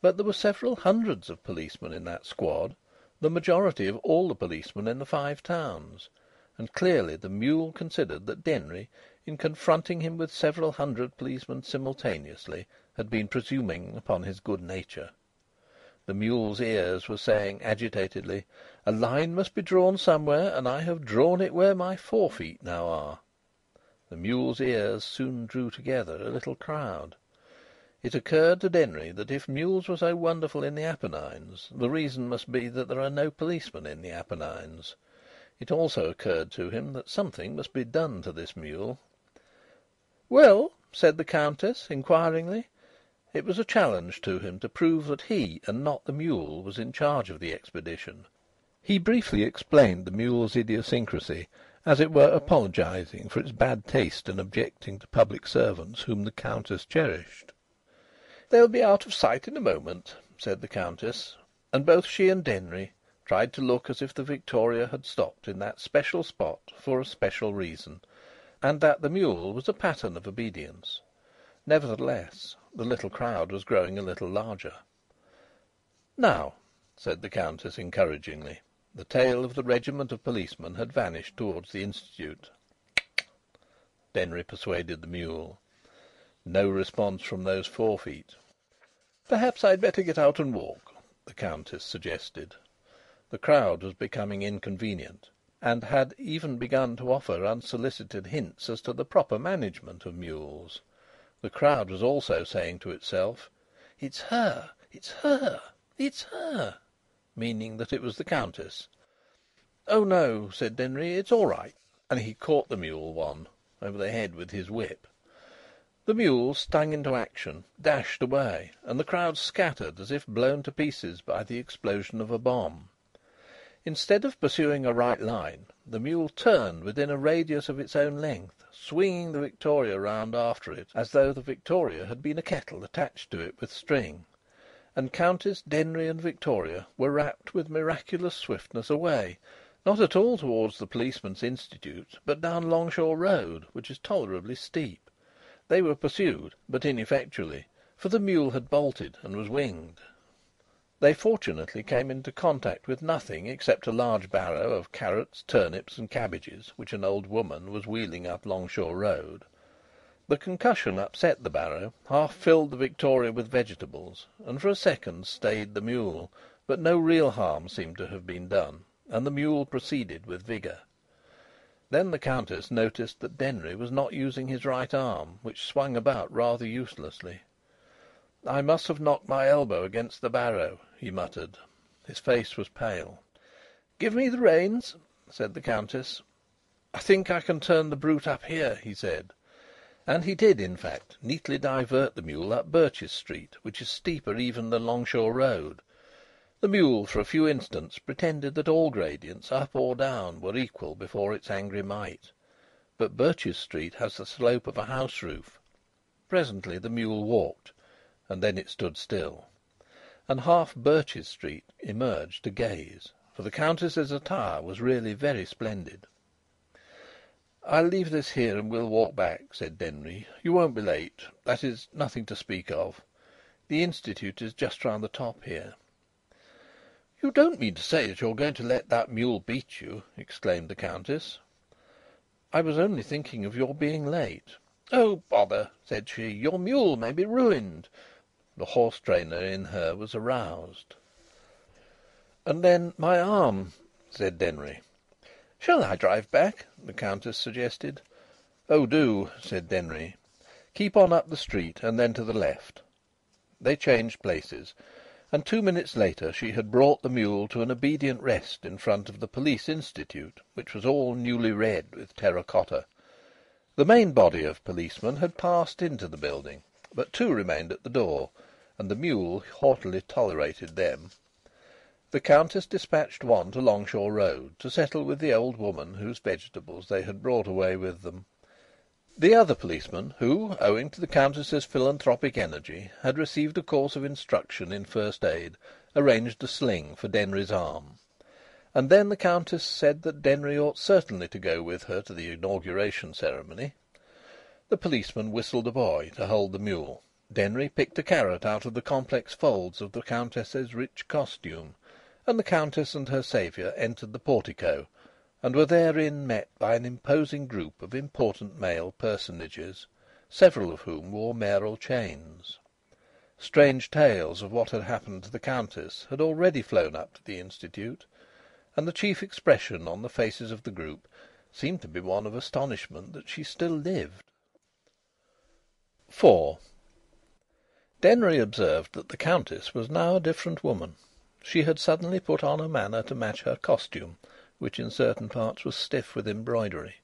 But there were several hundreds of policemen in that squad, the majority of all the policemen in the Five Towns, and clearly the mule considered that Denry, in confronting him with several hundred policemen simultaneously, had been presuming upon his good nature. The mule's ears were saying agitatedly: "A line must be drawn somewhere, and I have drawn it where my forefeet now are." The mule's ears soon drew together a little crowd. It occurred to Denry that if mules were so wonderful in the Apennines, the reason must be that there are no policemen in the Apennines. It also occurred to him that something must be done to this mule. "Well?" said the Countess inquiringly. It was a challenge to him to prove that he, and not the mule, was in charge of the expedition. He briefly explained the mule's idiosyncrasy, as it were apologising for its bad taste in objecting to public servants whom the Countess cherished. "They'll be out of sight in a moment," said the Countess, and both she and Denry tried to look as if the Victoria had stopped in that special spot for a special reason, and that the mule was a pattern of obedience. Nevertheless, the little crowd was growing a little larger. "Now," said the Countess encouragingly. The tail of the regiment of policemen had vanished towards the Institute. Denry persuaded the mule. No response from those forefeet. "Perhaps I'd better get out and walk," the Countess suggested. The crowd was becoming inconvenient, and had even begun to offer unsolicited hints as to the proper management of mules. The crowd was also saying to itself: "It's her! It's her! It's her!" meaning that it was the Countess. "Oh no," said Denry, "it's all right." And he caught the mule one over the head with his whip. The mule, stung into action, dashed away, and the crowd scattered as if blown to pieces by the explosion of a bomb. Instead of pursuing a right line, the mule turned within a radius of its own length, swinging the Victoria round after it, as though the Victoria had been a kettle attached to it with string. And Countess, Denry, and Victoria were rapt with miraculous swiftness away, not at all towards the Policemen's Institute, but down Longshore Road, which is tolerably steep. They were pursued, but ineffectually, for the mule had bolted and was winged. They fortunately came into contact with nothing except a large barrow of carrots, turnips, and cabbages, which an old woman was wheeling up Longshore Road. The concussion upset the barrow, half filled the Victoria with vegetables, and for a second stayed the mule, but no real harm seemed to have been done, and the mule proceeded with vigour. Then the Countess noticed that Denry was not using his right arm, which swung about rather uselessly. "I must have knocked my elbow against the barrow," he muttered. His face was pale. "Give me the reins," said the Countess. "I think I can turn the brute up here," he said. And he did, in fact, neatly divert the mule up Birches Street, which is steeper even than Longshore Road. The mule for a few instants pretended that all gradients, up or down, were equal before its angry might. But Birches Street has the slope of a house roof. Presently the mule walked, and then it stood still, and half Birches Street emerged to gaze, for the Countess's attire was really very splendid. "I'll leave this here and we'll walk back," said Denry. "You won't be late. That is, nothing to speak of. The Institute is just round the top here." "You don't mean to say that you're going to let that mule beat you?" exclaimed the Countess. "I was only thinking of your being late." "Oh, bother!" said she. "Your mule may be ruined." The horse trainer in her was aroused. "And then my arm," said Denry. "Shall I drive back?" the Countess suggested. "Oh, do," said Denry. "Keep on up the street, and then to the left." They changed places, and 2 minutes later she had brought the mule to an obedient rest in front of the Police Institute, which was all newly red with terra cotta. The main body of policemen had passed into the building, but 2 remained at the door, and the mule haughtily tolerated them. The Countess dispatched one to Longshore Road to settle with the old woman whose vegetables they had brought away with them. The other policeman, who, owing to the Countess's philanthropic energy, had received a course of instruction in first aid, arranged a sling for Denry's arm. And then the Countess said that Denry ought certainly to go with her to the inauguration ceremony. The policeman whistled a boy to hold the mule, Denry picked a carrot out of the complex folds of the Countess's rich costume, and the Countess and her saviour entered the portico, and were therein met by an imposing group of important male personages, several of whom wore mayoral chains. Strange tales of what had happened to the Countess had already flown up to the Institute, and the chief expression on the faces of the group seemed to be one of astonishment that she still lived. 4. Denry observed that the Countess was now a different woman. She had suddenly put on a manner to match her costume, which in certain parts was stiff with embroidery.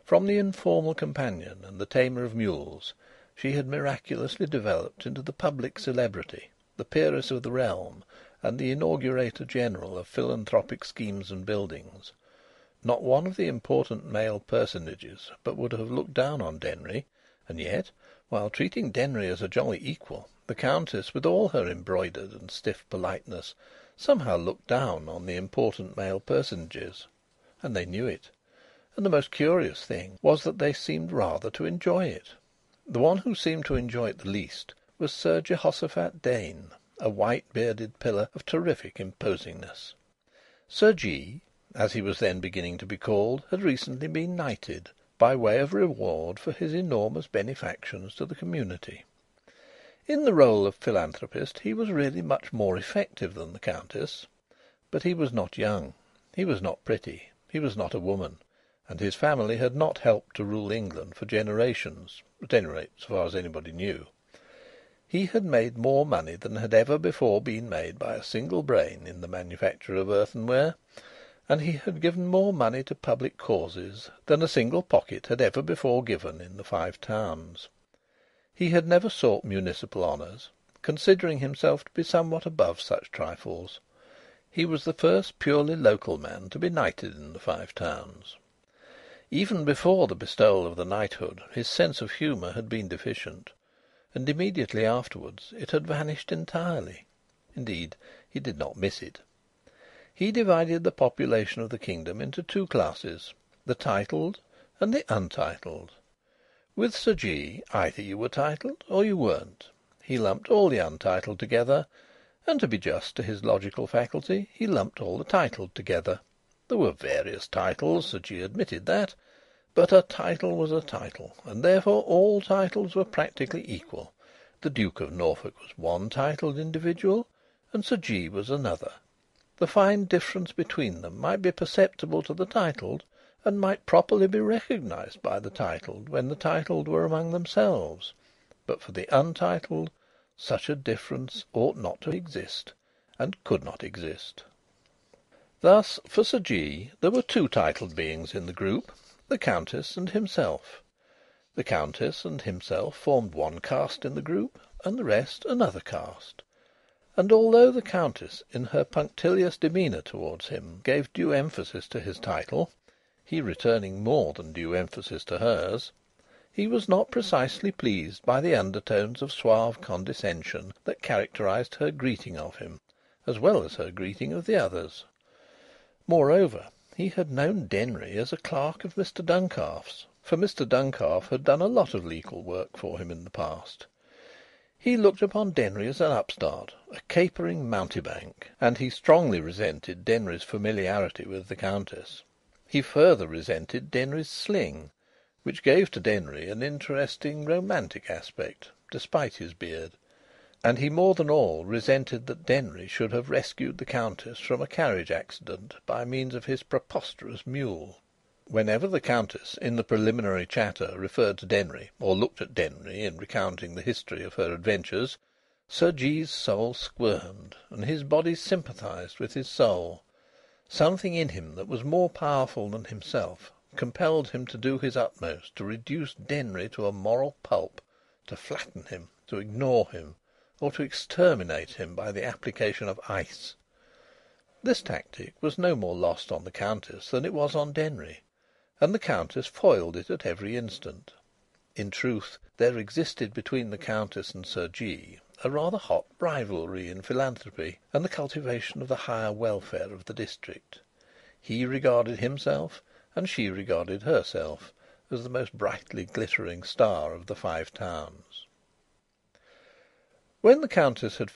From the informal companion and the tamer of mules, she had miraculously developed into the public celebrity, the peeress of the realm, and the inaugurator general of philanthropic schemes and buildings. Not one of the important male personages but would have looked down on Denry, and yet, while treating Denry as a jolly equal, the Countess, with all her embroidered and stiff politeness, somehow looked down on the important male personages, and they knew it. And the most curious thing was that they seemed rather to enjoy it. The one who seemed to enjoy it the least was Sir Jehoshaphat Dane, a white-bearded pillar of terrific imposingness. Sir G., as he was then beginning to be called, had recently been knighted, by way of reward for his enormous benefactions to the community. In the role of philanthropist he was really much more effective than the Countess. But he was not young, he was not pretty, he was not a woman, and his family had not helped to rule England for generations, at any rate so far as anybody knew. He had made more money than had ever before been made by a single brain in the manufacture of earthenware, and he had given more money to public causes than a single pocket had ever before given in the Five Towns. He had never sought municipal honours, considering himself to be somewhat above such trifles. He was the first purely local man to be knighted in the Five Towns. Even before the bestowal of the knighthood his sense of humour had been deficient, and immediately afterwards it had vanished entirely. Indeed, he did not miss it. He divided the population of the kingdom into two classes, the titled and the untitled. With Sir G., either you were titled or you weren't. He lumped all the untitled together, and, to be just to his logical faculty, he lumped all the titled together. There were various titles, Sir G. admitted that, but a title was a title, and therefore all titles were practically equal. The Duke of Norfolk was one titled individual, and Sir G. was another. The fine difference between them might be perceptible to the titled, and might properly be recognised by the titled when the titled were among themselves. But for the untitled, such a difference ought not to exist, and could not exist. Thus, for Sir G., there were two titled beings in the group, the Countess and himself. The Countess and himself formed one caste in the group, and the rest another caste. And although the Countess, in her punctilious demeanour towards him, gave due emphasis to his title, he returning more than due emphasis to hers, he was not precisely pleased by the undertones of suave condescension that characterised her greeting of him, as well as her greeting of the others. Moreover, he had known Denry as a clerk of Mr. Duncalf's, for Mr. Duncalf had done a lot of legal work for him in the past. He looked upon Denry as an upstart, a capering mountebank, and he strongly resented Denry's familiarity with the Countess. He further resented Denry's sling, which gave to Denry an interesting romantic aspect, despite his beard. And he more than all resented that Denry should have rescued the Countess from a carriage accident by means of his preposterous mule. Whenever the Countess, in the preliminary chatter, referred to Denry, or looked at Denry in recounting the history of her adventures, Sir G.'s soul squirmed, and his body sympathised with his soul. Something in him that was more powerful than himself compelled him to do his utmost to reduce Denry to a moral pulp, to flatten him, to ignore him, or to exterminate him by the application of ice. This tactic was no more lost on the Countess than it was on Denry, and the Countess foiled it at every instant. In truth, there existed between the Countess and Sir G. a rather hot rivalry in philanthropy and the cultivation of the higher welfare of the district. He regarded himself, and she regarded herself, as the most brightly glittering star of the Five Towns. When the Countess had